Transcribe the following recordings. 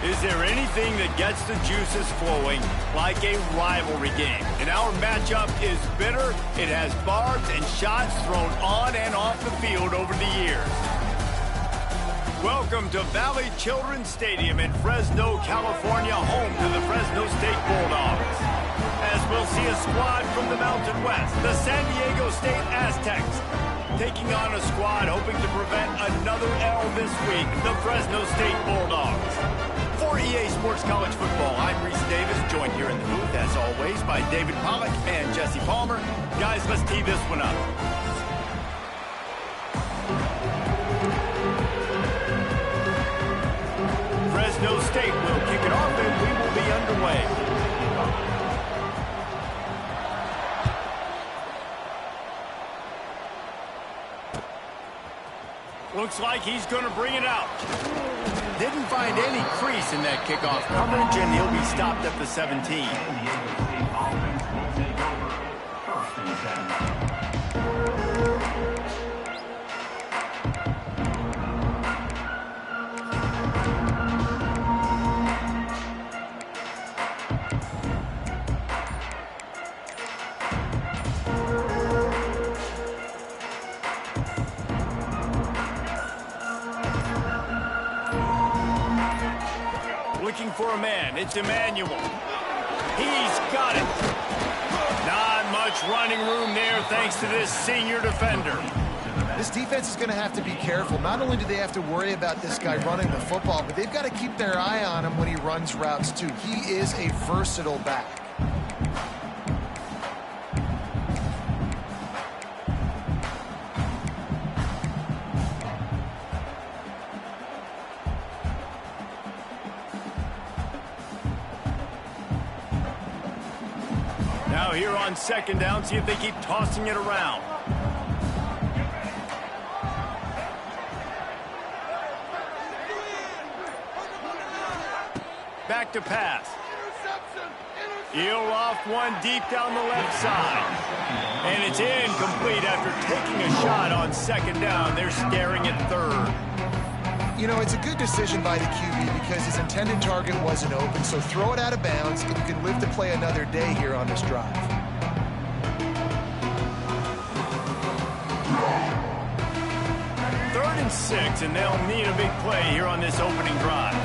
Is there anything that gets the juices flowing like a rivalry game? And our matchup is bitter. It has barbs and shots thrown on and off the field over the years. Welcome to Valley Children's Stadium in Fresno, California, home to the Fresno State Bulldogs. As we'll see a squad from the Mountain West, the San Diego State Aztecs, taking on a squad hoping to prevent another L this week, the Fresno State Bulldogs. For EA Sports College Football, I'm Reese Davis, joined here in the booth, as always, by David Pollack and Jesse Palmer. Guys, let's tee this one up. Fresno State will kick it off, and we will be underway. Looks like he's going to bring it out. Didn't find any crease in that kickoff coverage, and he'll be stopped at the 17. Looking for a man. It's Emmanuel. He's got it. Not much running room there thanks to this senior defender. This defense is going to have to be careful. Not only do they have to worry about this guy running the football, but they've got to keep their eye on him when he runs routes too. He is a versatile back. Now here on second down, see if they keep tossing it around. Back to pass. Heel off one deep down the left side. And it's incomplete after taking a shot on second down. They're staring at third. You know, it's a good decision by the QB because his intended target wasn't open, so throw it out of bounds, and you can live to play another day here on this drive. Third and 6, and they'll need a big play here on this opening drive.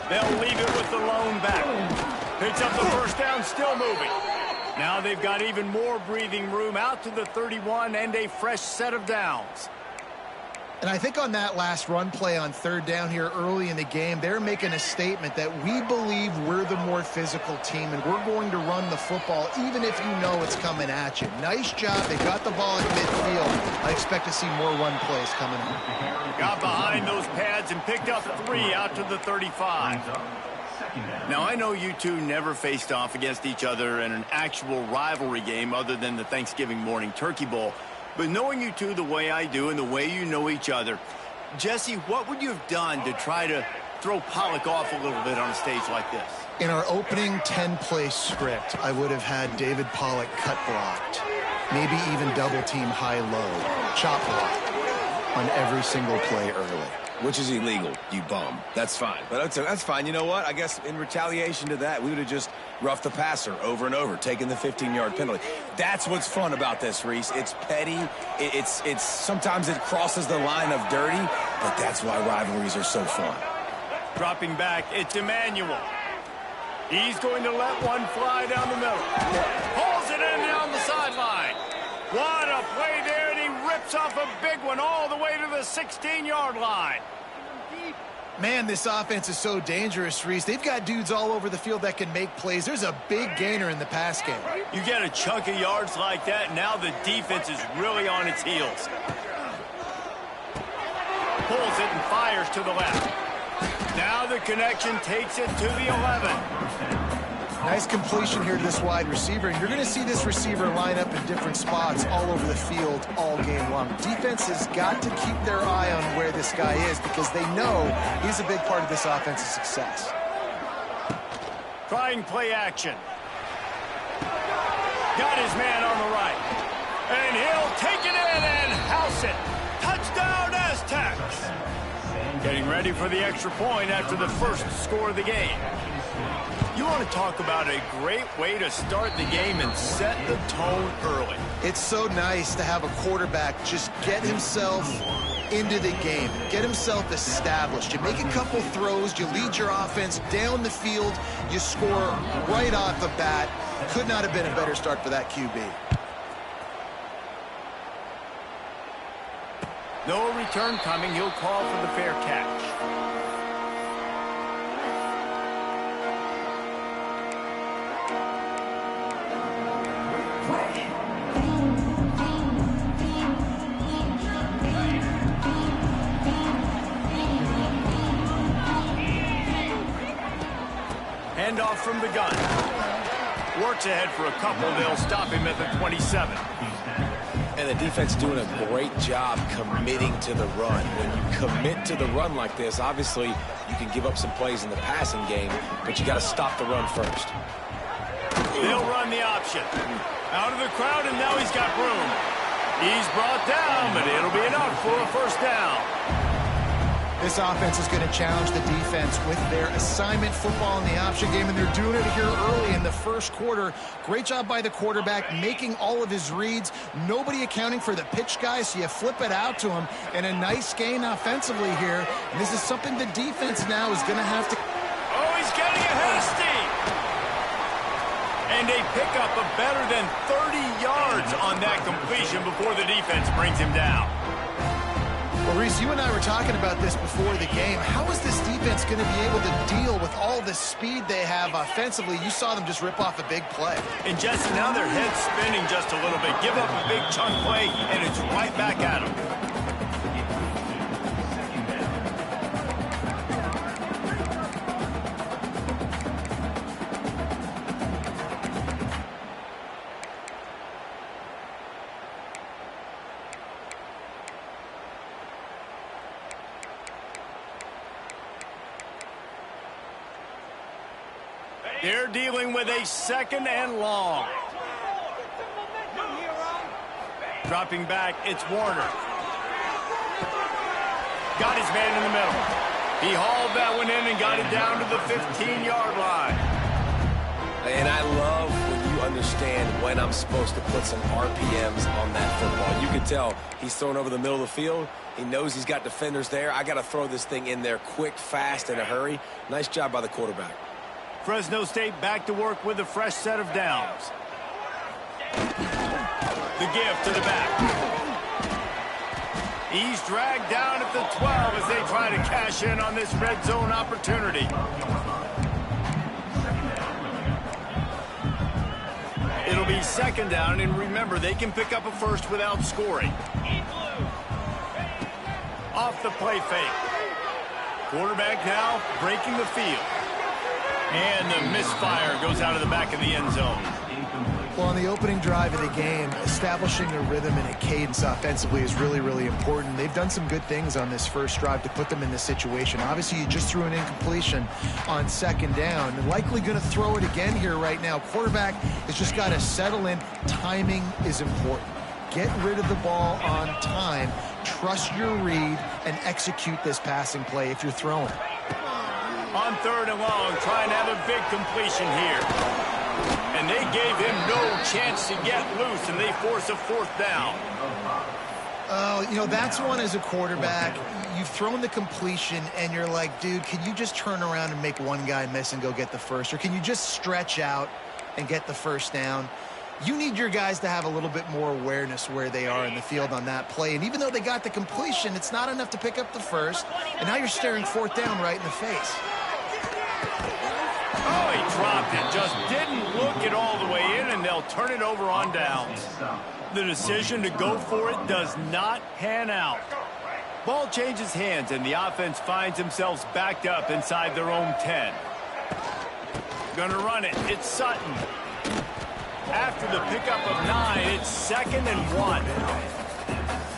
They'll leave it with the lone back. Picks up the first down, still moving. Now they've got even more breathing room out to the 31 and a fresh set of downs. And I think on that last run play on third down here early in the game, they're making a statement that we believe we're the more physical team and we're going to run the football even if you know it's coming at you. Nice job. They got the ball in midfield. I expect to see more run plays coming up. Got behind those pads and picked up 3 out to the 35. Now, I know you two never faced off against each other in an actual rivalry game other than the Thanksgiving morning Turkey Bowl. But knowing you two the way I do and the way you know each other, Jesse, what would you have done to try to throw Pollack off a little bit on a stage like this? In our opening 10-play script, I would have had David Pollack cut blocked, maybe even double team high-low, chop block on every single play early. Which is illegal, you bum. That's fine. But that's fine. You know what? I guess in retaliation to that, we would have just roughed the passer over and over, taking the 15-yard penalty. That's what's fun about this, Reese. It's petty. It's sometimes it crosses the line of dirty, but that's why rivalries are so fun. Dropping back, it's Emmanuel. He's going to let one fly down the middle. Pulls it in down the sideline. What a play there, and he rips off a big one all the way to the 16-yard line. Man, this offense is so dangerous, Reese. They've got dudes all over the field that can make plays. There's a big gainer in the pass game. You get a chunk of yards like that, and now the defense is really on its heels. Pulls it and fires to the left. Now the connection takes it to the 11. Nice completion here to this wide receiver, and you're going to see this receiver line up in different spots all over the field all game long. Defense has got to keep their eye on where this guy is because they know he's a big part of this offense's success. Trying play action. Got his man on the right. And he'll take it in and house it. Touchdown, Aztecs. Getting ready for the extra point after the first score of the game. You want to talk about a great way to start the game and set the tone early. It's so nice to have a quarterback just get himself into the game, get himself established. You make a couple throws, you lead your offense down the field, you score right off the bat. Could not have been a better start for that QB. No return coming. He'll call for the fair catch. Handoff from the gun. Works ahead for a couple. They'll stop him at the 27. And the defense doing a great job committing to the run. When you commit to the run like this, obviously you can give up some plays in the passing game, but you got to stop the run first. They'll run the option. Out of the crowd, and now he's got room. He's brought down, but it'll be enough for a first down. This offense is going to challenge the defense with their assignment football in the option game, and they're doing it here early in the first quarter. Great job by the quarterback, making all of his reads. Nobody accounting for the pitch guy, so you flip it out to him, and a nice gain offensively here. And this is something the defense now is going to have to... Oh, he's getting a hasty! And a pickup of better than 30 yards on that completion before the defense brings him down. Well, Reese, you and I were talking about this before the game. How is this defense going to be able to deal with all the speed they have offensively? You saw them just rip off a big play. And Jesse, now their head's spinning just a little bit. Give up a big chunk play, and it's right back at them. They're dealing with a second and long. Dropping back, it's Warner. Got his man in the middle. He hauled that one in and got it down to the 15-yard line. And I love when you understand when I'm supposed to put some RPMs on that football. You can tell he's thrown over the middle of the field. He knows he's got defenders there. I got to throw this thing in there quick, fast, in a hurry. Nice job by the quarterback. Fresno State back to work with a fresh set of downs. The give to the back. He's dragged down at the 12 as they try to cash in on this red zone opportunity. It'll be second down, and remember, they can pick up a first without scoring. Off the play fake. Quarterback now breaking the field. And the misfire goes out of the back of the end zone. Well, on the opening drive of the game, establishing a rhythm and a cadence offensively is really, really important. They've done some good things on this first drive to put them in this situation. Obviously, you just threw an incompletion on second down. They're likely going to throw it again here right now. Quarterback has just got to settle in. Timing is important. Get rid of the ball on time. Trust your read and execute this passing play if you're throwing. On third and long, trying to have a big completion here. And they gave him no chance to get loose, and they force a fourth down. Oh, you know, that's one as a quarterback. You've thrown the completion, and you're like, dude, can you just turn around and make one guy miss and go get the first? Or can you just stretch out and get the first down? You need your guys to have a little bit more awareness where they are in the field on that play. And even though they got the completion, it's not enough to pick up the first. And now you're staring fourth down right in the face. Oh, he dropped it. Just didn't look it all the way in, and they'll turn it over on downs. The decision to go for it does not pan out. Ball changes hands, and the offense finds themselves backed up inside their own 10. Gonna run it. It's Sutton. After the pickup of 9, it's 2nd and 1.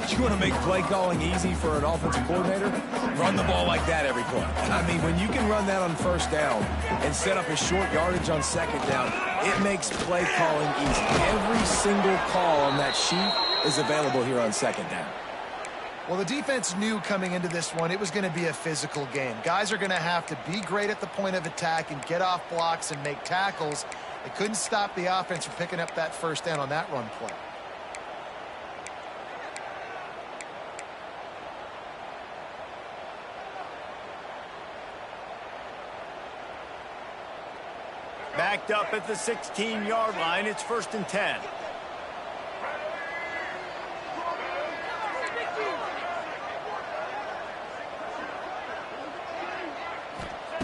You want to make play calling easy for an offensive coordinator? Run the ball like that every play. I mean, when you can run that on first down and set up a short yardage on second down, it makes play calling easy. Every single call on that sheet is available here on second down. Well, the defense knew coming into this one it was going to be a physical game. Guys are going to have to be great at the point of attack and get off blocks and make tackles. They couldn't stop the offense from picking up that first down on that run play. Backed up at the 16-yard line. It's 1st and 10.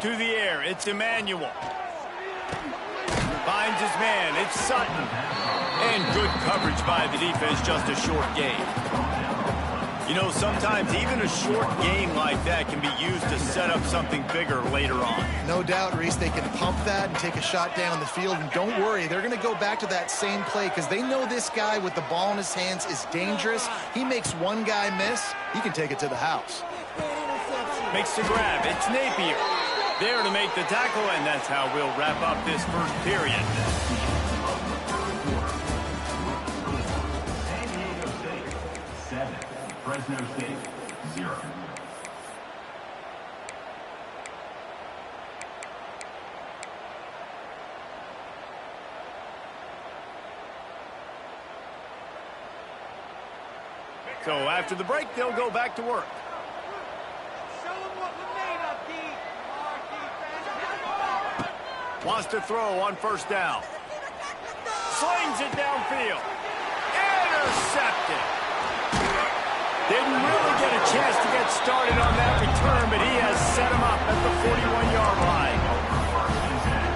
To the air, it's Emmanuel. Finds his man, it's Sutton. And good coverage by the defense, just a short gain. You know, sometimes even a short game like that can be used to set up something bigger later on. No doubt, Reese, they can pump that and take a shot down the field. And don't worry, they're going to go back to that same play because they know this guy with the ball in his hands is dangerous. He makes one guy miss, he can take it to the house. Makes the grab, it's Napier. There to make the tackle, and that's how we'll wrap up this first period. San Diego State 7, Fresno State 0. So after the break, they'll go back to work. Wants to throw on first down. Slings it downfield. Intercepted. Didn't really get a chance to get started on that return, but he has set him up at the 41-yard line.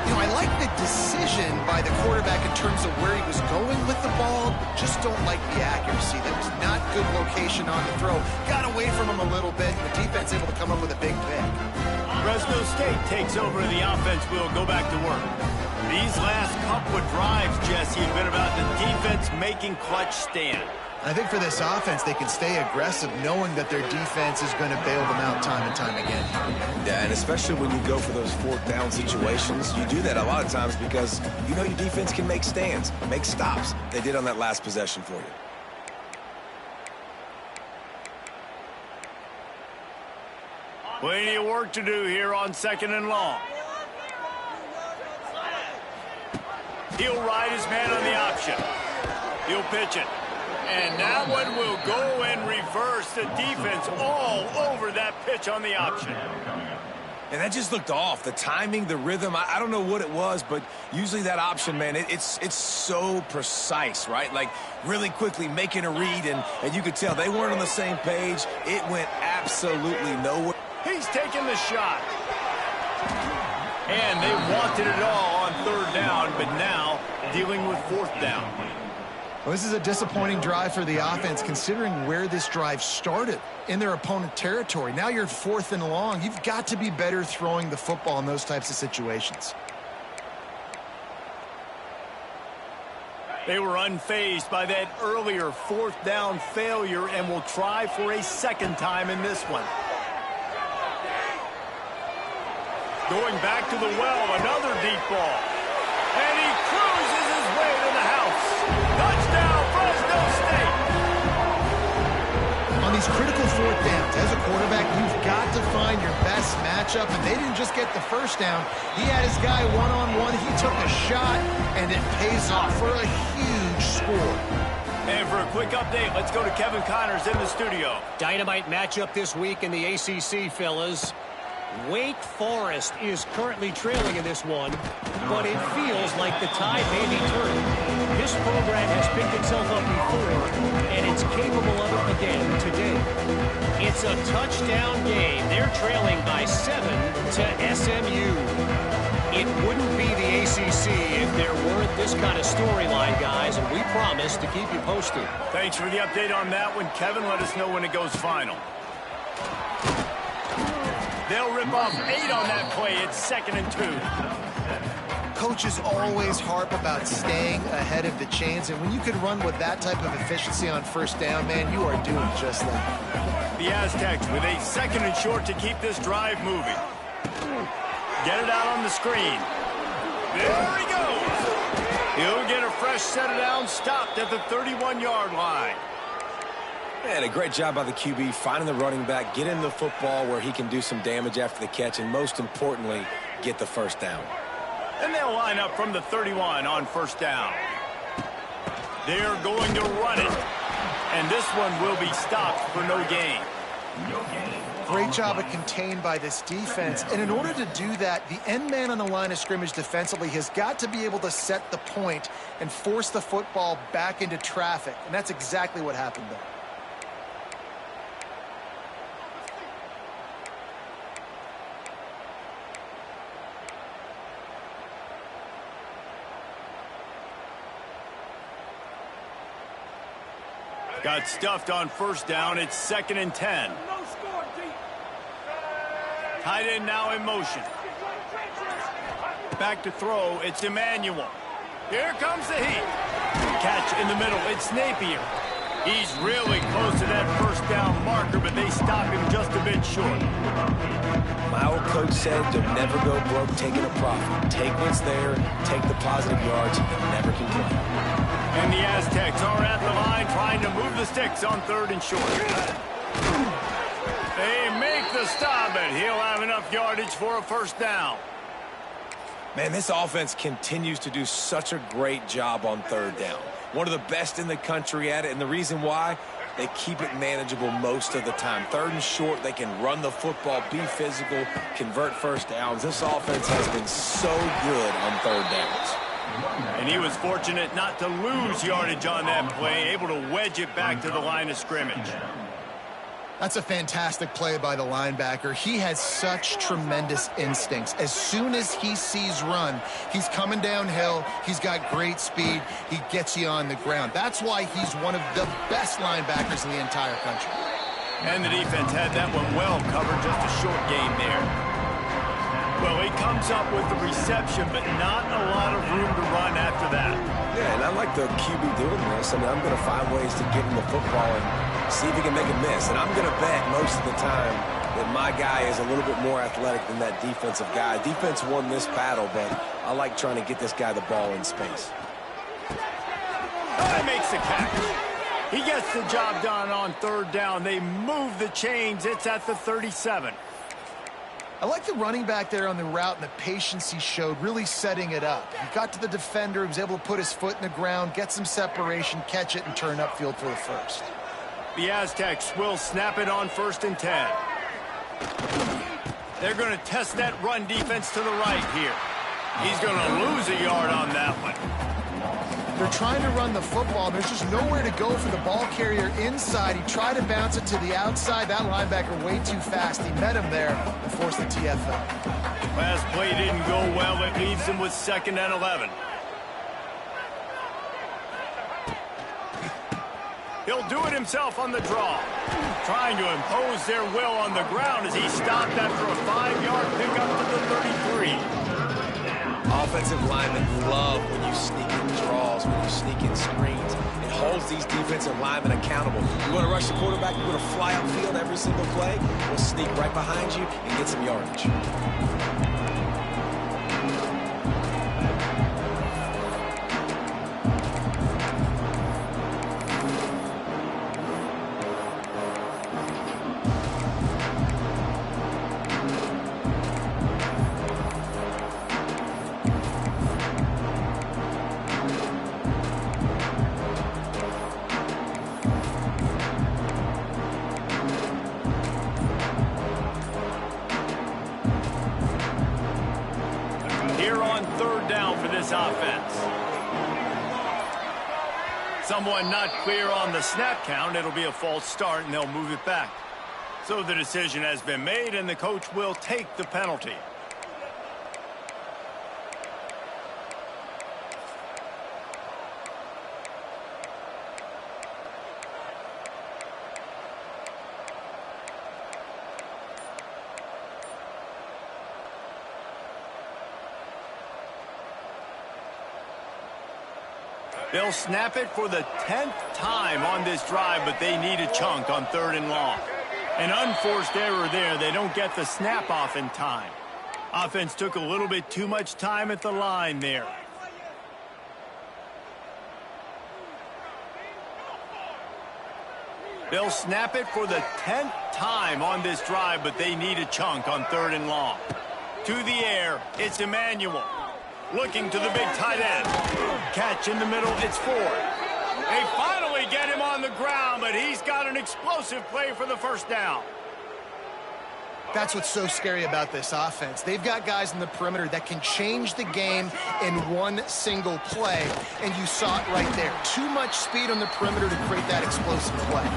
You know, I like the decision by the quarterback in terms of where he was going with the ball. Just don't like the accuracy. That was not good location on the throw. Got away from him a little bit. The defense able to come up with a big pick. Fresno State takes over the offense. We'll go back to work. These last couple of drives, Jesse, have been about the defense making clutch stand. I think for this offense, they can stay aggressive knowing that their defense is going to bail them out time and time again. Yeah, and especially when you go for those fourth down situations, you do that a lot of times because you know your defense can make stands, make stops. They did on that last possession for you. Plenty of work to do here on 2nd and long. He'll ride his man on the option. He'll pitch it. And that one will go and reverse. The defense all over that pitch on the option. And that just looked off. The timing, the rhythm, I don't know what it was, but usually that option, man, it's so precise, right? Like really quickly making a read, and you could tell they weren't on the same page. It went absolutely nowhere. He's taking the shot. And they wanted it all on 3rd down, but now dealing with 4th down. Well, this is a disappointing drive for the offense considering where this drive started in their opponent territory. Now you're 4th and long. You've got to be better throwing the football in those types of situations. They were unfazed by that earlier 4th down failure and will try for a second time in this one. Going back to the well, another deep ball. And he cruises his way to the house. Touchdown, Fresno State. On these critical 4th downs, as a quarterback, you've got to find your best matchup, and they didn't just get the first down. He had his guy one-on-one. He took a shot, and it pays off for a huge score. And for a quick update, let's go to Kevin Connors in the studio. Dynamite matchup this week in the ACC, fellas. Wake Forest is currently trailing in this one, but it feels like the tide may be turning. This program has picked itself up before, and it's capable of it again today. It's a touchdown game. They're trailing by 7 to SMU. It wouldn't be the ACC if there weren't this kind of storyline, guys, and we promise to keep you posted. Thanks for the update on that one, Kevin. Let us know when it goes final. They'll rip off 8 on that play. It's 2nd and 2. coaches always harp about staying ahead of the chains, and when you can run with that type of efficiency on first down, man, you are doing just that. The Aztecs with a 2nd and short to keep this drive moving. Get it out on the screen. There he goes. He'll get a fresh set of downs stopped at the 31-yard line. Man, a great job by the QB finding the running back, getting the football where he can do some damage after the catch, and most importantly, get the first down. And they'll line up from the 31 on first down. They're going to run it. And this one will be stopped for no gain. Great job of contained by this defense. And in order to do that, the end man on the line of scrimmage defensively has got to be able to set the point and force the football back into traffic. And that's exactly what happened there. Got stuffed on first down. It's 2nd and 10. Tight end now in motion. Back to throw. It's Emmanuel. Here comes the heat. Catch in the middle. It's Napier. He's really close to that first down marker, but they stop him just a bit short. My old coach said, "Don't never go broke taking a profit. Take what's there, take the positive yards, and never complain." And the Aztecs are at the line trying to move the sticks on 3rd and short. They make the stop, and he'll have enough yardage for a first down. Man, this offense continues to do such a great job on 3rd down. One of the best in the country at it, and the reason why, they keep it manageable most of the time. 3rd and short, they can run the football, be physical, convert first downs. This offense has been so good on 3rd downs. And he was fortunate not to lose yardage on that play, able to wedge it back to the line of scrimmage. That's a fantastic play by the linebacker. He has such tremendous instincts. As soon as he sees run, he's coming downhill. He's got great speed. He gets you on the ground. That's why he's one of the best linebackers in the entire country. And the defense had that one well covered, just a short game there. Well, he comes up with the reception, but not a lot of room to run after that. Yeah, and I like the QB doing this. I mean, I'm going to find ways to get him the football and see if he can make a miss. And I'm going to bet most of the time that my guy is a little bit more athletic than that defensive guy. Defense won this battle, but I like trying to get this guy the ball in space. He makes the catch. He gets the job done on 3rd down. They move the chains. It's at the 37. I like the running back there on the route and the patience he showed, really setting it up. He got to the defender, he was able to put his foot in the ground, get some separation, catch it, and turn upfield for the first. The Aztecs will snap it on 1st and 10. They're going to test that run defense to the right here. He's going to lose a yard on that one. They're trying to run the football. There's just nowhere to go for the ball carrier inside. He tried to bounce it to the outside. That linebacker way too fast. He met him there and forced the TFL. Last play didn't go well. It leaves him with 2nd and 11. He'll do it himself on the draw. Trying to impose their will on the ground as he stopped after a 5-yard pickup to the 33. Offensive linemen love when you sneak in draws, when you sneak in screens. It holds these defensive linemen accountable. You want to rush the quarterback, you want to fly upfield every single play, we'll sneak right behind you and get some yardage. Offense. Someone not clear on the snap count. It'll be a false start, and they'll move it back. So the decision has been made, and the coach will take the penalty. They'll snap it for the 10th time on this drive, but they need a chunk on 3rd and long. An unforced error there. They don't get the snap off in time. Offense took a little bit too much time at the line there. They'll snap it for the 10th time on this drive, but they need a chunk on 3rd and long. To the air, it's Emmanuel. Looking to the big tight end. Catch in the middle, it's Ford. They finally get him on the ground, but he's got an explosive play for the first down. That's what's so scary about this offense. They've got guys in the perimeter that can change the game in one single play, and you saw it right there. Too much speed on the perimeter to create that explosive play.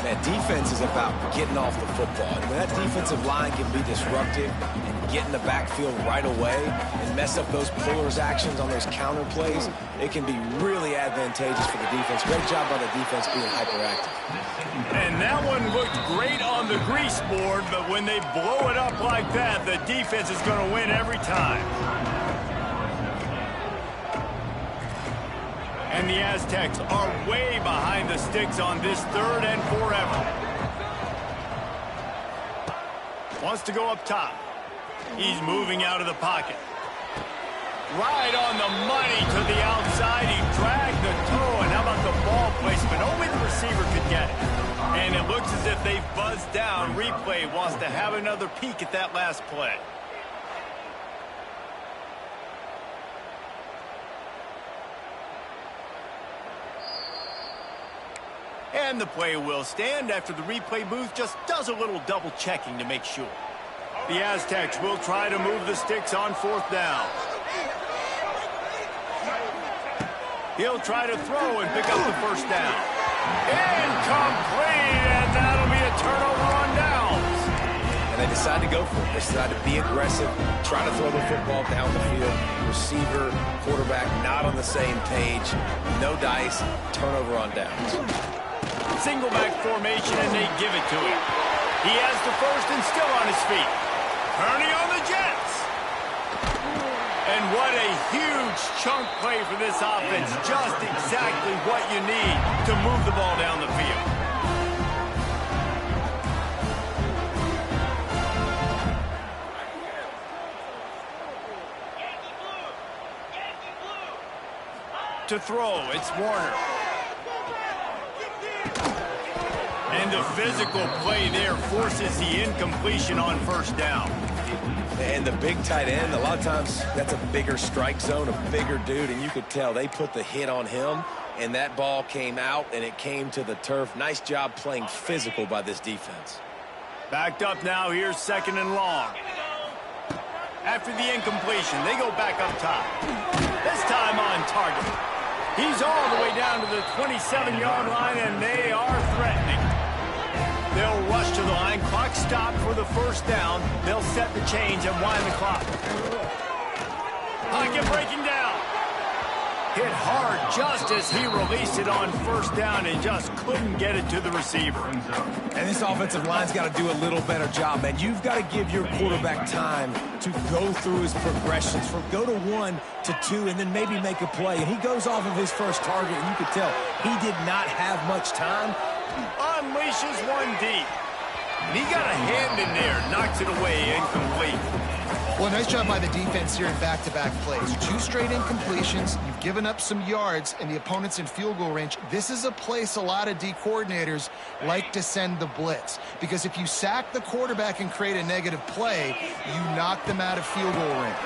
Man, defense is about getting off the football. And when that defensive line can be disruptive and get in the backfield right away and mess up those pullers actions on those counter plays, it can be really advantageous for the defense. Great job by the defense being hyperactive. And that one looked great on the grease board, but when they blow it up like that, the defense is going to win every time. And the Aztecs are way behind the sticks on this 3rd and forever. Wants to go up top. He's moving out of the pocket. Right on the money to the outside. He dragged the toe, and how about the ball placement? Only the receiver could get it. And it looks as if they've buzzed down. Replay wants to have another peek at that last play. And the play will stand after the replay booth just does a little double checking to make sure. The Aztecs will try to move the sticks on 4th down. He'll try to throw and pick up the first down. Incomplete, and that'll be a turnover on downs. And they decide to go for it. They decide to be aggressive, try to throw the football down the field. Receiver, quarterback, not on the same page. No dice, turnover on downs. Single back formation, and they give it to him. He has the first and still on his feet. Kearney on the Jets. And what a huge chunk play for this offense. Just exactly what you need to move the ball down the field. To throw, it's Warner. And the physical play there forces the incompletion on 1st down. And the big tight end, a lot of times that's a bigger strike zone, a bigger dude, and you could tell they put the hit on him, and that ball came out, and it came to the turf. Nice job playing physical by this defense. Backed up now, here's 2nd and long. After the incompletion, they go back up top. This time on target. He's all the way down to the 27-yard line, and they are threatening. They'll rush to the line. Clock stopped for the 1st down. They'll set the change and wind the clock. Pocket breaking down. Hit hard just as he released it on 1st down and just couldn't get it to the receiver. And this offensive line's got to do a little better job, man. You've got to give your quarterback time to go through his progressions from go to 1 to 2 and then maybe make a play. And he goes off of his first target, and you could tell he did not have much time. Unleashes one deep. And he got a hand in there, knocks it away, incomplete. Well, nice job by the defense here in back-to-back plays. 2 straight incompletions. You've given up some yards, and the opponent's in field goal range. This is a place a lot of D coordinators like to send the blitz, because if you sack the quarterback and create a negative play, you knock them out of field goal range.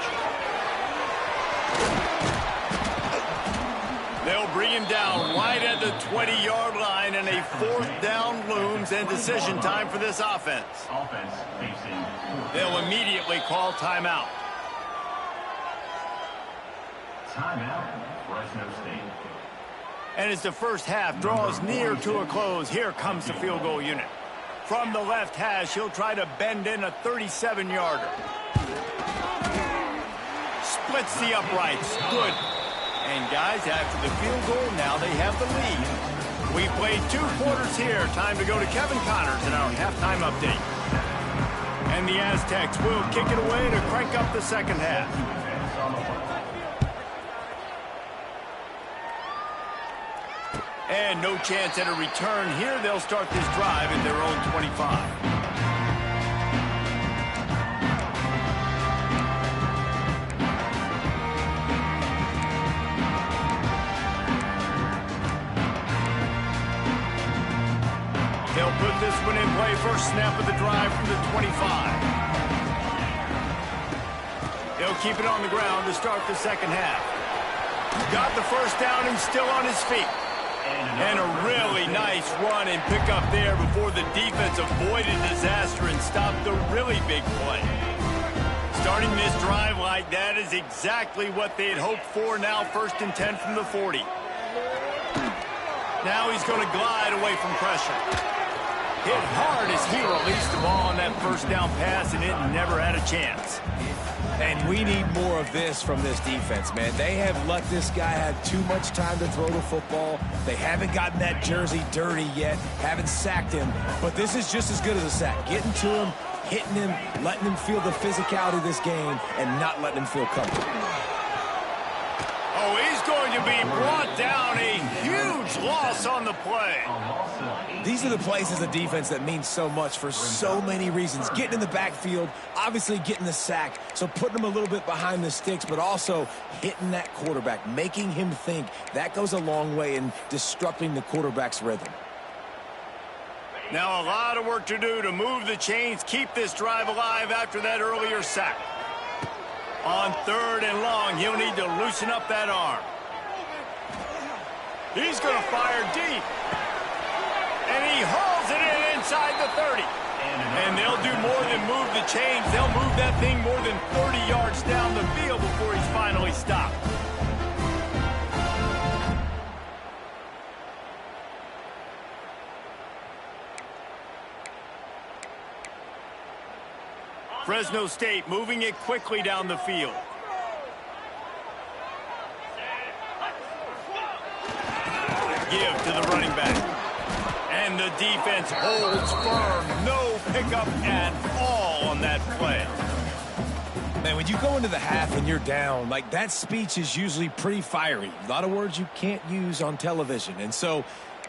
They'll bring him down right at the 20-yard line, and a 4th down looms, and decision time for this offense. Offense facing. They'll immediately call timeout. Timeout, Fresno State. And as the first half draws near to a close, here comes the field goal unit. From the left hash, he'll try to bend in a 37-yarder. Splits the uprights. Good. And guys, after the field goal, now they have the lead. We played 2 quarters here. Time to go to Kevin Connors in our halftime update. And the Aztecs will kick it away to crank up the second half. And no chance at a return here. They'll start this drive at their own 25. They'll put this one in play. First snap of the drive from the 25. He'll keep it on the ground to start the second half. Got the first down and still on his feet. And a really nice run and pick up there before the defense avoided disaster and stopped the really big play. Starting this drive like that is exactly what they had hoped for. Now 1st and 10 from the 40. Now he's going to glide away from pressure. Hit hard as he released the ball on that first down pass, and it never had a chance. And we need more of this from this defense, man. They have let this guy have too much time to throw the football. They haven't gotten that jersey dirty yet, haven't sacked him. But this is just as good as a sack. Getting to him, hitting him, letting him feel the physicality of this game, and not letting him feel comfortable. Oh, he's going to be brought down. A huge loss on the play. These are the plays as a defense that mean so much for so many reasons. Getting in the backfield, obviously getting the sack, so putting him a little bit behind the sticks, but also hitting that quarterback, making him think. That goes a long way in disrupting the quarterback's rhythm. Now a lot of work to do to move the chains, keep this drive alive after that earlier sack. On 3rd and long, he'll need to loosen up that arm. He's going to fire deep. And he hauls it in inside the 30. And they'll do more than move the chains. They'll move that thing more than 30 yards down the field before he's finally stopped. Fresno State moving it quickly down the field. Give to the running back. And the defense holds firm. No pickup at all on that play. Man, when you go into the half and you're down, like that speech is usually pretty fiery. A lot of words you can't use on television. And so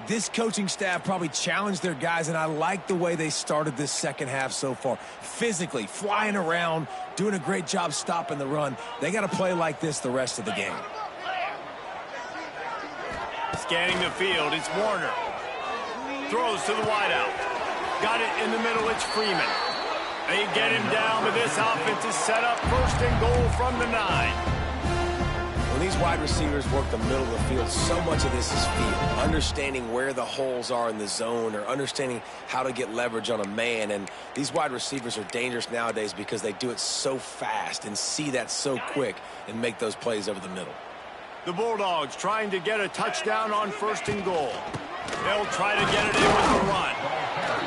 this coaching staff probably challenged their guys, and I like the way they started this second half so far. Physically, flying around, doing a great job stopping the run. They got to play like this the rest of the game. Scanning the field, it's Warner. Throws to the wideout. Got it in the middle, it's Freeman. They get him down, but this offense is set up 1st and goal from the 9. When these wide receivers work the middle of the field, so much of this is feel. Understanding where the holes are in the zone or understanding how to get leverage on a man. And these wide receivers are dangerous nowadays because they do it so fast and see that so quick and make those plays over the middle. The Bulldogs trying to get a touchdown on 1st and goal. They'll try to get it in with the run.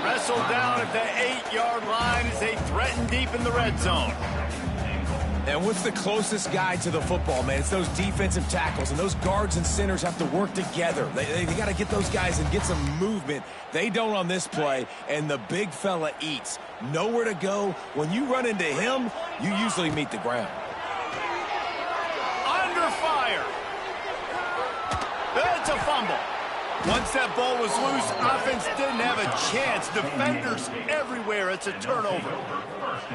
Wrestled down at the 8-yard line as they threaten deep in the red zone. And what's the closest guy to the football, man? It's those defensive tackles, and those guards and centers have to work together. They got to get those guys and get some movement. They don't on this play, and the big fella eats. Nowhere to go. When you run into him, you usually meet the ground. Under fire. That's a fumble. Once that ball was loose, offense didn't have a chance. Defenders everywhere. It's a turnover.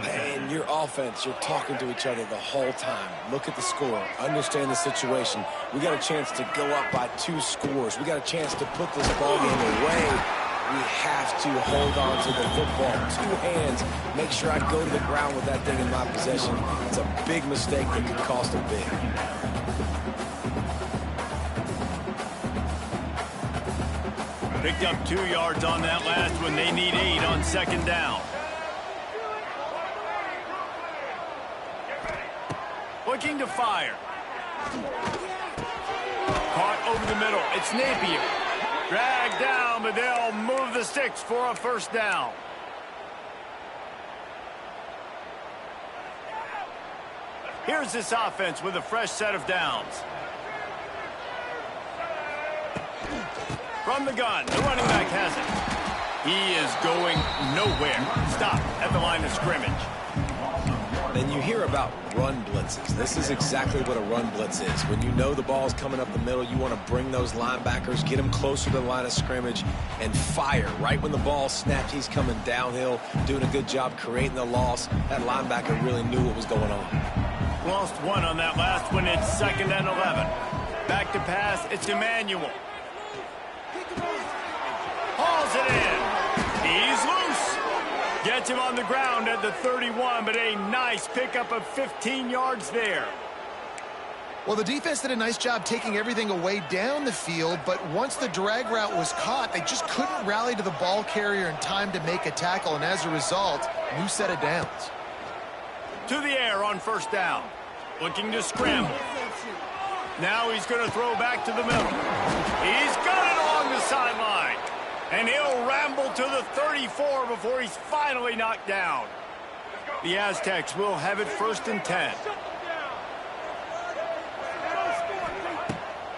And your offense, you're talking to each other the whole time. Look at the score. Understand the situation. We got a chance to go up by 2 scores. We got a chance to put this ball game away. We have to hold on to the football. 2 hands. Make sure I go to the ground with that thing in my possession. It's a big mistake that could cost them big. Picked up 2 yards on that last one. They need 8 on 2nd down. Looking to fire. Caught over the middle. It's Napier. Dragged down, but they'll move the sticks for a 1st down. Here's this offense with a fresh set of downs. From the gun, the running back has it. He is going nowhere. Stop at the line of scrimmage. And you hear about run blitzes. This is exactly what a run blitz is. When you know the ball's coming up the middle, you want to bring those linebackers, get them closer to the line of scrimmage, and fire. Right when the ball snapped, he's coming downhill, doing a good job creating the loss. That linebacker really knew what was going on. Lost one on that last one. It's 2nd and 11. Back to pass. It's Emmanuel. Hauls it in. He's loose. Gets him on the ground at the 31, but a nice pickup of 15 yards there. Well, the defense did a nice job taking everything away down the field, but once the drag route was caught, they just couldn't rally to the ball carrier in time to make a tackle, and as a result, new set of downs. To the air on 1st down. Looking to scramble. Now he's going to throw back to the middle. He's got it along the sideline. And he'll ramble to the 34 before he's finally knocked down. The Aztecs will have it 1st and 10.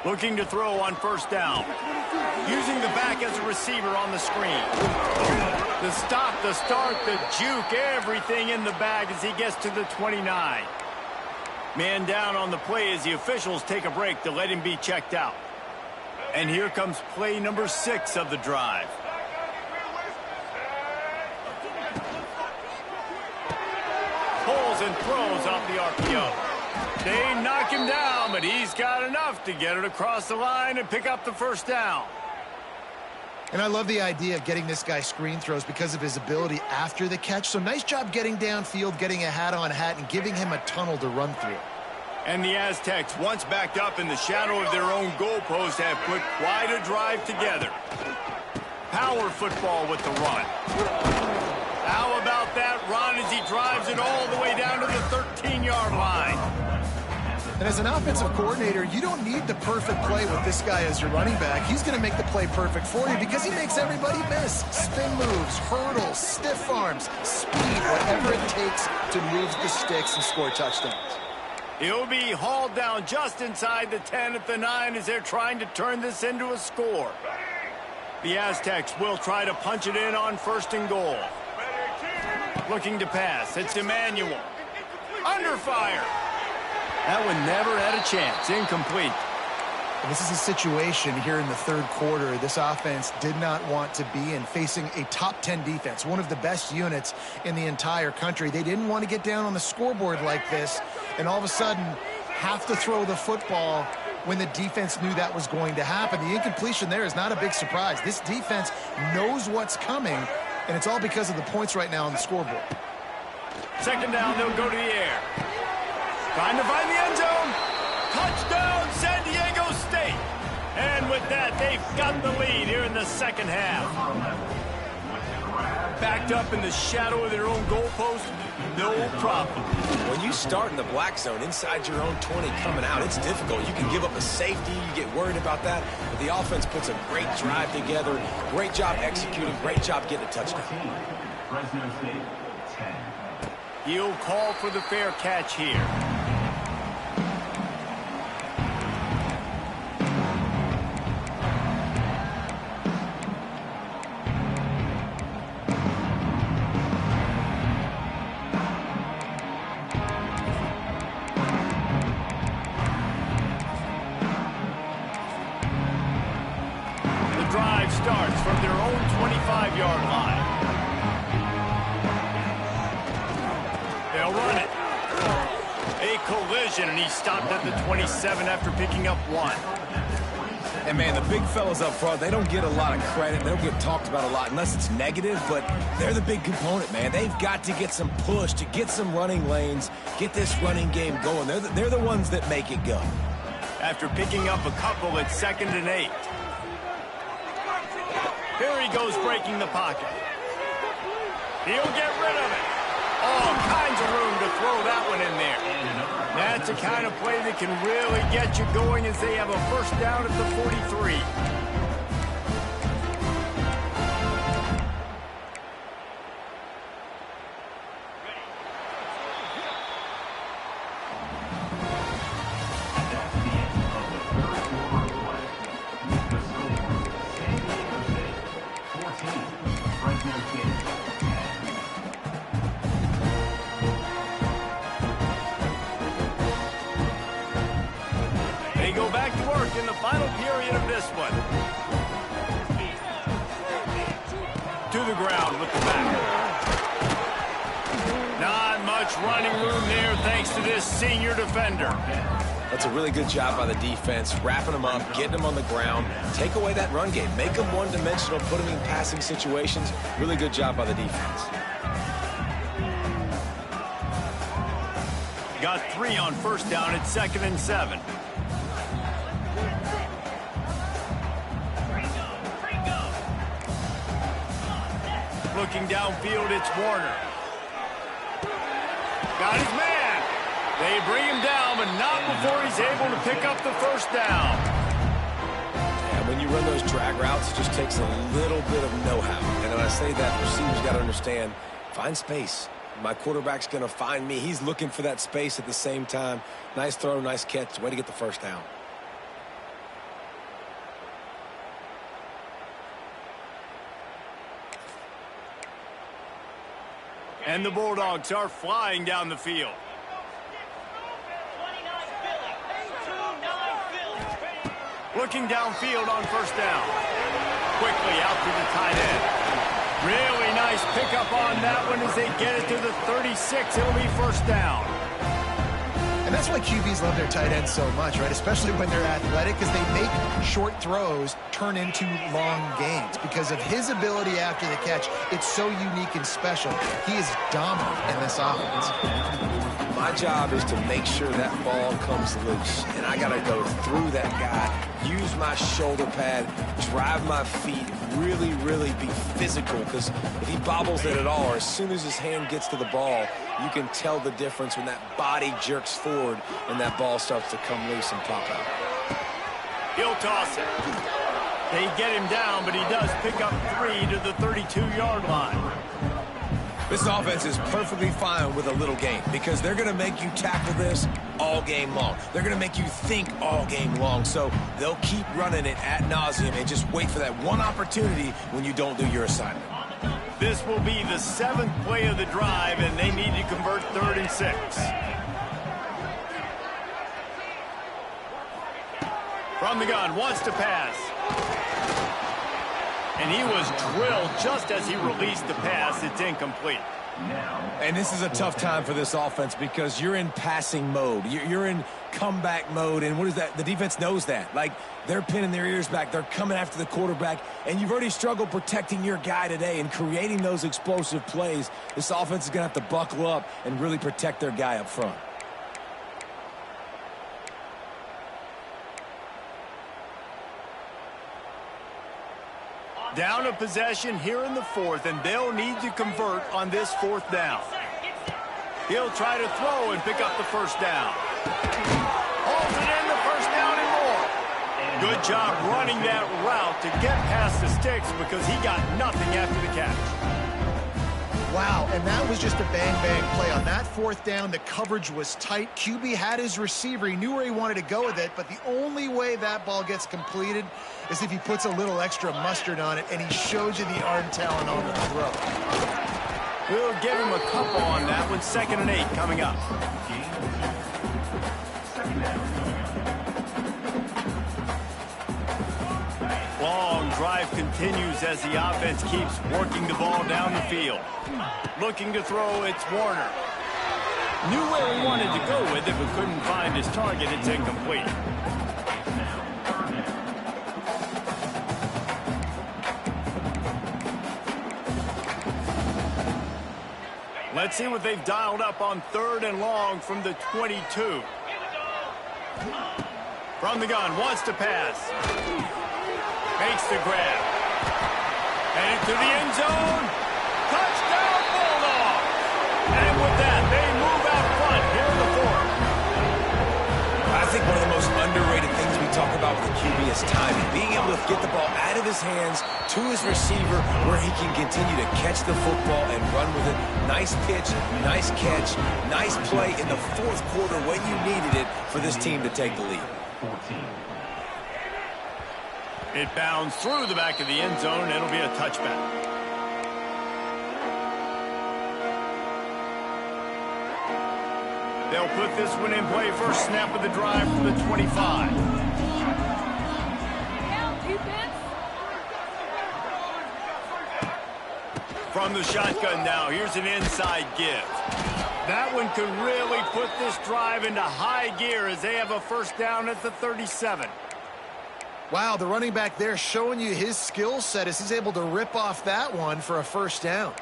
Looking to throw on 1st down. Using the back as a receiver on the screen. The stop, the start, the juke, everything in the bag as he gets to the 29. Man down on the play as the officials take a break to let him be checked out. And here comes play number 6 of the drive. Pulls and throws off the RPO. They knock him down, but he's got enough to get it across the line and pick up the 1st down. And I love the idea of getting this guy screen throws because of his ability after the catch. So nice job getting downfield, getting a hat-on-hat, and giving him a tunnel to run through. And the Aztecs, once backed up in the shadow of their own goalpost, have put quite a drive together. Power football with the run. How about that run as he drives it all the way down to the 13-yard line? And as an offensive coordinator, you don't need the perfect play with this guy as your running back. He's going to make the play perfect for you because he makes everybody miss. Spin moves, hurdles, stiff arms, speed, whatever it takes to move the sticks and score touchdowns. He'll be hauled down just inside the 10 at the 9 as they're trying to turn this into a score. The Aztecs will try to punch it in on 1st and goal. Looking to pass. It's Emmanuel. Under fire. That one never had a chance. Incomplete. This is a situation here in the 3rd quarter this offense did not want to be in, facing a top 10 defense, one of the best units in the entire country. They didn't want to get down on the scoreboard like this and all of a sudden have to throw the football when the defense knew that was going to happen. The incompletion there is not a big surprise. This defense knows what's coming, and it's all because of the points right now on the scoreboard. 2nd down, they'll go to the air. Trying to find the end zone. Touchdown, San Diego State. And with that, they've got the lead here in the 2nd half. Backed up in the shadow of their own goalpost, no problem. When you start in the black zone inside your own 20 coming out, it's difficult. You can give up a safety. You get worried about that. But the offense puts a great drive together. Great job executing. Great job getting a touchdown. Fresno State, 10. He'll call for the fair catch here. Starts from their own 25-yard line. They'll run it. A collision, and he stopped at the 27 after picking up 1. And, man, the big fellas up front, they don't get a lot of credit. They don't get talked about a lot unless it's negative, but they're the big component, man. They've got to get some push, to get some running lanes, get this running game going. They're the ones that make it go. After picking up a couple, it's 2nd and 8. Here he goes breaking the pocket. He'll get rid of it. All kinds of room to throw that one in there. That's the kind of play that can really get you going as they have a 1st down at the 43. go back to work in the final period of this one. To the ground with the back. Not much running room there thanks to this senior defender. That's a really good job by the defense, wrapping them up, getting them on the ground, take away that run game, make them one-dimensional, put them in passing situations. Really good job by the defense. Got 3 on first down at 2nd and 7. Looking downfield, it's Warner. Got his man. They bring him down, but not before he's able to pick up the first down. Yeah, when you run those drag routes, it just takes a little bit of know-how. And when I say that, receivers got to understand, find space. My quarterback's going to find me. He's looking for that space at the same time. Nice throw, nice catch. Way to get the first down. And the Bulldogs are flying down the field. Looking downfield on first down. Quickly out to the tight end. Really nice pickup on that one as they get it to the 36. It'll be first down. And that's why QBs love their tight ends so much, right? Especially when they're athletic, because they make short throws turn into long gains. Because of his ability after the catch, it's so unique and special. He is dominant in this offense. My job is to make sure that ball comes loose. And I got to go through that guy, use my shoulder pad, drive my feet, really, really be physical. Because if he bobbles it at all, or as soon as his hand gets to the ball, you can tell the difference when that body jerks forward and that ball starts to come loose and pop out. He'll toss it. They get him down, but he does pick up 3 to the 32-yard line. This offense is perfectly fine with a little game because they're going to make you tackle this all game long. They're going to make you think all game long. So they'll keep running it ad nauseum and just wait for that one opportunity when you don't do your assignment. This will be the 7th play of the drive, and they need to convert 3rd and 6. From the gun, wants to pass. And he was drilled just as he released the pass. It's incomplete. And this is a tough time for this offense because you're in passing mode. You're in comeback mode. And what is that? The defense knows that. Like, they're pinning their ears back. They're coming after the quarterback. And you've already struggled protecting your guy today and creating those explosive plays. This offense is going to have to buckle up and really protect their guy up front. Down a possession here in the 4th, and they'll need to convert on this 4th down. He'll try to throw and pick up the first down. Holds it in, the first down and more. Good job running that route to get past the sticks because he got nothing after the catch. Wow, and that was just a bang-bang play. On that 4th down, the coverage was tight. QB had his receiver. He knew where he wanted to go with it, but the only way that ball gets completed is if he puts a little extra mustard on it, and he shows you the arm talent on the throw. We'll give him a couple on that one. 2nd and 8 coming up. Long drive continues as the offense keeps working the ball down the field. Looking to throw, it's Warner. Knew where he wanted to go with it, but couldn't find his target. It's incomplete. Let's see what they've dialed up on 3rd and long from the 22. From the gun, wants to pass. Makes the grab. Headed to the end zone. Touchdown, Bulldogs! And with that, they move out front here in the 4th. I think one of the most underrated things we talk about with the QB is timing. Being able to get the ball out of his hands to his receiver where he can continue to catch the football and run with it. Nice pitch, nice catch, nice play in the 4th quarter when you needed it for this team to take the lead. It bounds through the back of the end zone. It'll be a touchback. They'll put this one in play. First snap of the drive from the 25. From the shotgun now, here's an inside give. That one could really put this drive into high gear as they have a first down at the 37. Wow, the running back there showing you his skill set as he's able to rip off that one for a first down.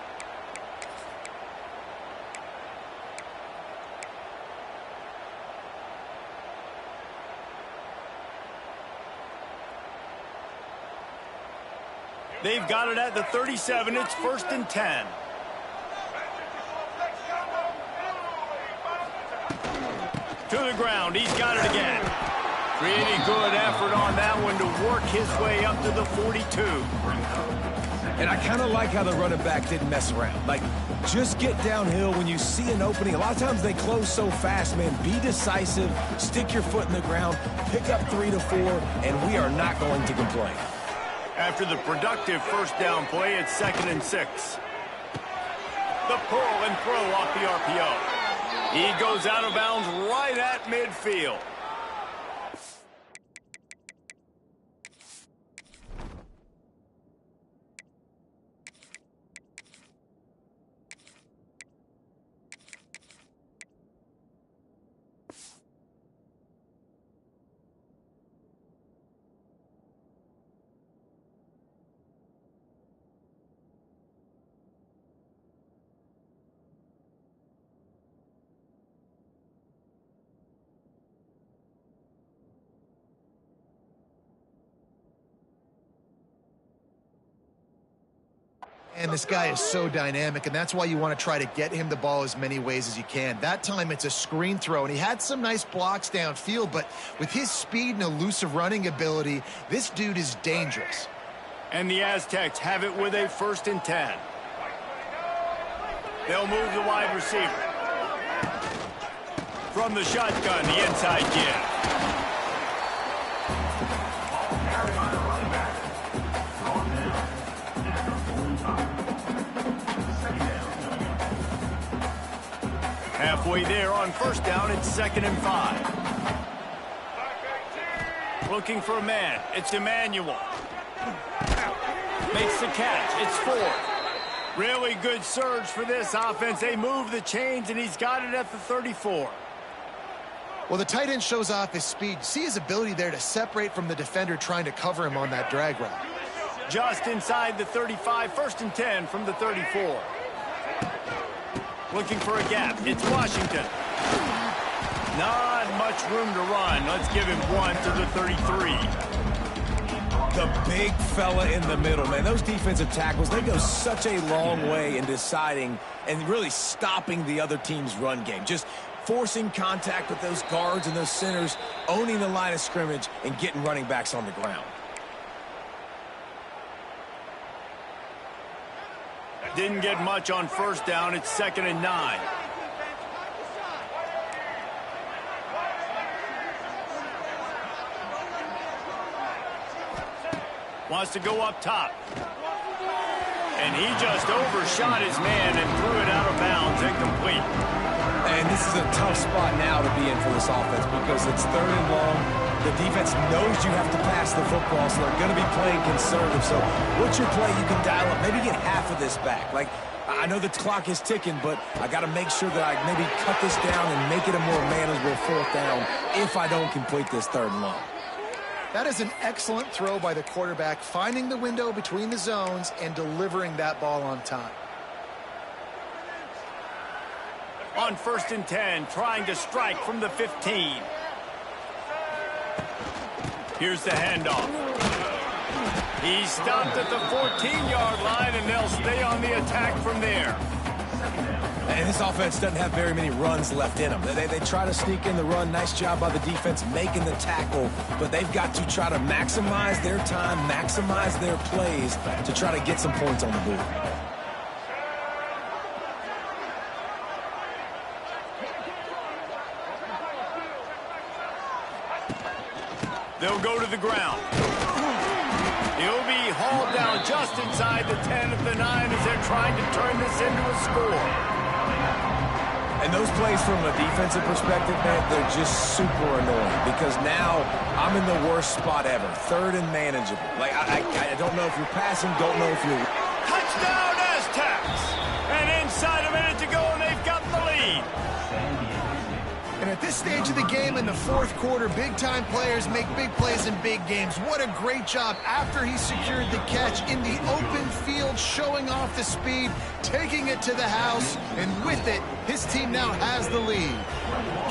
They've got it at the 37. It's 1st and 10. To the ground. He's got it again. Pretty good effort on that one to work his way up to the 42. And I kind of like how the running back didn't mess around. Like, just get downhill when you see an opening. A lot of times they close so fast, man. Be decisive. Stick your foot in the ground. Pick up 3 to 4, and we are not going to complain. After the productive first down play, it's 2nd and 6. The pull and throw off the RPO. He goes out of bounds right at midfield. And this guy is so dynamic, and that's why you want to try to get him the ball as many ways as you can. That time it's a screen throw, and he had some nice blocks downfield, but with his speed and elusive running ability, this dude is dangerous. And the Aztecs have it with a 1st and 10. They'll move the wide receiver. From the shotgun, the inside give. Halfway there on first down, it's 2nd and 5. Looking for a man. It's Emmanuel. Makes the catch. It's 4th. Really good surge for this offense. They move the chains, and he's got it at the 34. Well, the tight end shows off his speed. See his ability there to separate from the defender trying to cover him on that drag route. Just inside the 35, 1st and 10 from the 34. Looking for a gap. It's Washington. Not much room to run. Let's give him 1 to the 33. The big fella in the middle, man. Those defensive tackles, they go such a long way in deciding and really stopping the other team's run game. Just forcing contact with those guards and those centers, owning the line of scrimmage, and getting running backs on the ground. Didn't get much on first down. It's 2nd and 9. Wants to go up top. And he just overshot his man and threw it out of bounds, incomplete. And this is a tough spot now to be in for this offense because it's 3rd and long. The defense knows you have to pass the football, so they're going to be playing conservative. So what's your play you can dial up? Maybe get half of this back. Like, I know the clock is ticking, but I got to make sure that I maybe cut this down and make it a more manageable 4th down if I don't complete this 3rd and long. That is an excellent throw by the quarterback, finding the window between the zones and delivering that ball on time. On 1st and 10, trying to strike from the 15. Here's the handoff. He's stopped at the 14-yard line, and they'll stay on the attack from there. And this offense doesn't have very many runs left in them. They try to sneak in the run. Nice job by the defense making the tackle, but they've got to try to maximize their time, maximize their plays to try to get some points on the board. They'll go to the ground. He'll be hauled down just inside the 10 of the 9 as they're trying to turn this into a score. And those plays from a defensive perspective, man, they're just super annoying because now I'm in the worst spot ever. 3rd and manageable. Like, I don't know if you're passing, don't know if you're... Touchdown, Aztecs! And inside a minute to go, and they've got the lead. And at this stage of the game in the fourth quarter, big-time players make big plays in big games. What a great job after he secured the catch in the open field, showing off the speed, taking it to the house, and with it, his team now has the lead.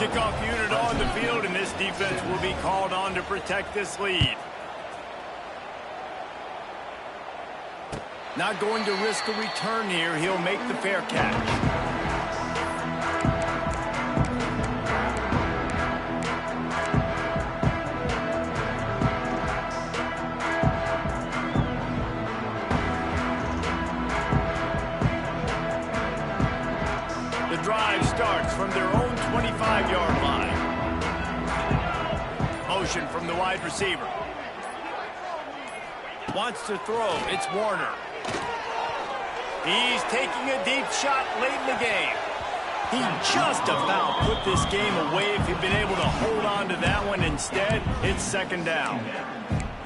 Kickoff unit on the field, and this defense will be called on to protect this lead. Not going to risk a return here. He'll make the fair catch. The drive starts from their own 25-yard line. Motion from the wide receiver. Wants to throw. It's Warner. He's taking a deep shot late in the game. He just about put this game away if he'd been able to hold on to that one. Instead, it's second down.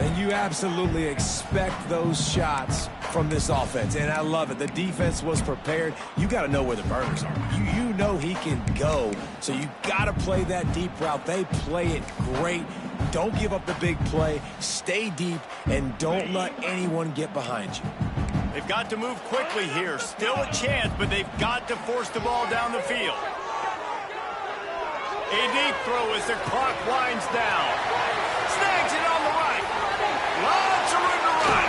And you absolutely expect those shots from this offense, and I love it. The defense was prepared. You got to know where the burners are. You know he can go, so you got to play that deep route. They play it great. Don't give up the big play. Stay deep, and don't let anyone get behind you. They've got to move quickly here. Still a chance, but they've got to force the ball down the field. A deep throw as the clock winds down. Snags it on the right. Lots of room to run.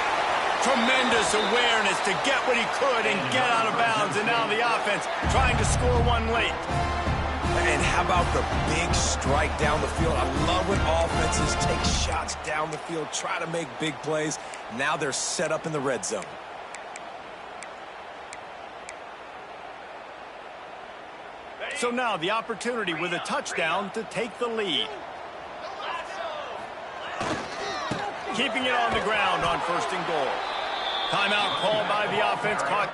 Tremendous awareness to get what he could and get out of bounds. And now the offense trying to score one late. And how about the big strike down the field? I love when offenses take shots down the field, try to make big plays. Now they're set up in the red zone. So now the opportunity with a touchdown to take the lead. Keeping it on the ground on first and goal. Timeout called by the offense. Caught.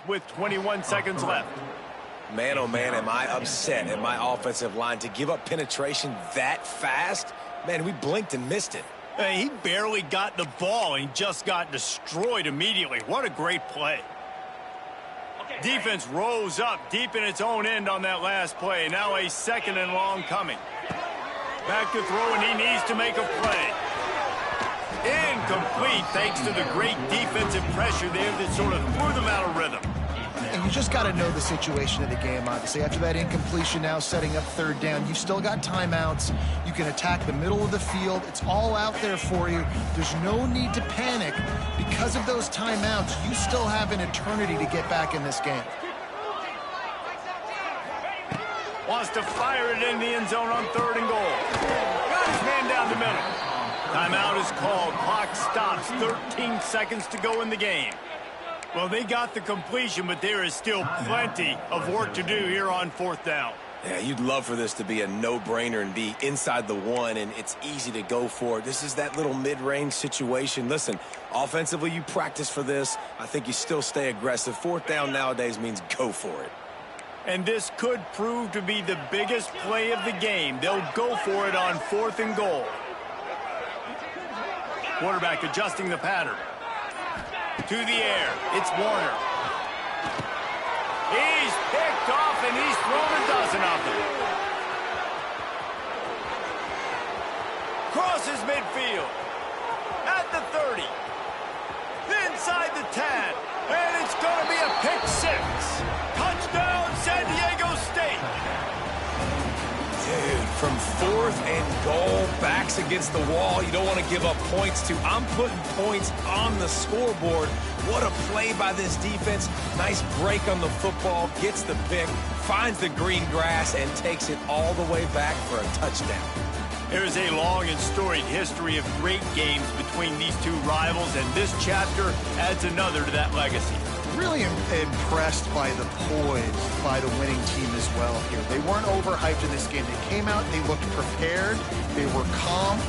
With 21 seconds left. Man, oh man, am I upset at my offensive line to give up penetration that fast? Man, we blinked and missed it. Hey, he barely got the ball and he just got destroyed immediately. What a great play. Defense rose up deep in its own end on that last play. Now a second and long coming. Back to throw, and he needs to make a play. Incomplete thanks to the great defensive pressure there that sort of threw them out of rhythm. And you just got to know the situation of the game, obviously. After that incompletion, now setting up third down, you've still got timeouts. You can attack the middle of the field. It's all out there for you. There's no need to panic. Because of those timeouts, you still have an eternity to get back in this game. Wants to fire it in the end zone on third and goal. Got his man down the middle. Timeout is called. Clock stops. 13 seconds to go in the game. Well, they got the completion, but there is still plenty of work to do here on fourth down. Yeah, you'd love for this to be a no-brainer and be inside the one, and it's easy to go for it. This is that little mid-range situation. Listen, offensively, you practice for this. I think you still stay aggressive. Fourth down nowadays means go for it. And this could prove to be the biggest play of the game. They'll go for it on fourth and goal. Quarterback adjusting the pattern. To the air. It's Warner. He's picked off, and he's thrown a dozen of them. Crosses midfield. At the 30. Inside the 10. And it's going to be a pick six. Touchdown, San Diego State. Dude, from fourth and goal, backs against the wall. You don't want to give up points to. I'm putting points on the scoreboard. What a play by this defense. Nice break on the football, gets the pick, finds the green grass, and takes it all the way back for a touchdown. There's a long and storied history of great games between these two rivals, and this chapter adds another to that legacy. Really impressed by the poise by the winning team as well here. They weren't overhyped in this game. They came out, they looked prepared, they were calm.